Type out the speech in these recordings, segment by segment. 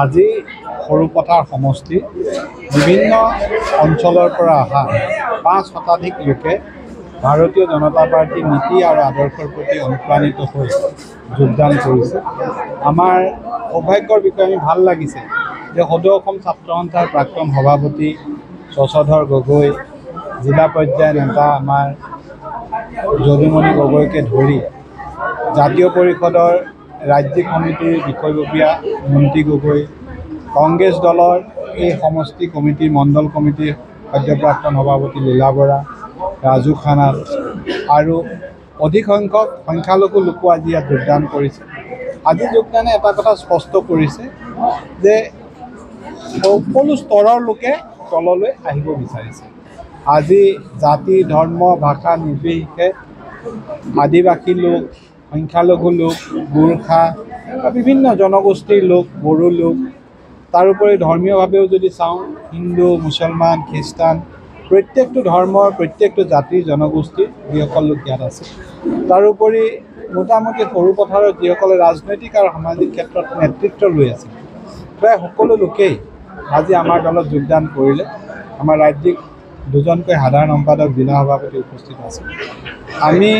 আজি সৰুপথাৰ সমষ্টি বিভিন্ন অঞ্চলৰ পৰা অহা 5 শতাধিক লোকে ভাৰতীয় জনতা পাৰ্টিৰ নীতি আৰু আদৰ্শৰ প্ৰতি অনুপ্ৰাণিত হৈ যোগদান কৰিছে। আমাৰ সৌভাগ্যৰ বিষয়ে আমি ভাল লাগিছে যে সদৌ অসম ছাত্ৰ সন্থাৰ প্ৰাক্তন সভাপতি শশধৰ গগৈ, জিলা পৰ্যায়ৰ নেতা আমাৰ যদুমণি গগৈকে ধৰি জাতীয় পৰিষদৰ ৰাজ্যিক সমিতিৰ বিষয়ববীয়া মন্ত্ৰী গগৈ, কংগ্ৰেছ দলৰ এই সমষ্টি কমিটিৰ মণ্ডল কমিটিৰ সদ্যপ্ৰাক্তন সভাপতি লীলা বৰা, ৰাজু খানাল আৰু অধিক সংখ্যক সংখ্যালঘু লোকো আজি ইয়াত যোগদান কৰিছে। আজি যোগদানে এটা কথা স্পষ্ট কৰিছে যে সকলো স্তৰৰ লোকে তললৈ আহিব বিচাৰিছে। আজি জাতি, ধৰ্ম, ভাষা নিৰ্বিশেষে আদিবাসী লোক, সংখ্যালঘু লোক, গোৰ্খা বিভিন্ন জনগোষ্ঠীৰ লোক, বড়ো লোক, তাৰোপৰি ধৰ্মীয়ভাৱেও যদি চাওঁ হিন্দু, মুছলমান, খ্ৰীষ্টান প্ৰত্যেকটো ধৰ্মৰ, প্ৰত্যেকটো জাতিৰ জনগোষ্ঠীৰ যিসকল লোক ইয়াত আছে। তাৰোপৰি মোটামুটি সৰুপথাৰত যিসকলে ৰাজনৈতিক আৰু সামাজিক ক্ষেত্ৰত নেতৃত্ব লৈ আছে, প্ৰায় সকলো লোকেই আজি আমাৰ দলত যোগদান কৰিলে। আমাৰ ৰাজ্যিক দুজনকৈ সাধাৰণ সম্পাদক, জিলা সভাপতি উপস্থিত আছে। আমি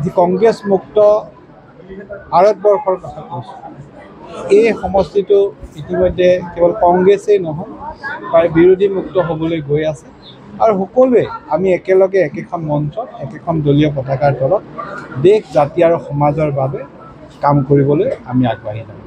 যি কংগ্ৰেছ মুক্ত ভাৰতবৰ্ষৰ কথা কৈছোঁ, এই সমষ্টিটো ইতিমধ্যে কেৱল কংগ্ৰেছেই নহয়, প্ৰায় বিৰোধী মুক্ত হ'বলৈ গৈ আছে। আৰু সকলোৱে আমি একেলগে একেখন মঞ্চত, একেখন দলীয় পতাকাৰ তলত দেশ, জাতি আৰু সমাজৰ বাবে কাম কৰিবলৈ আমি আগবাঢ়ি যাম।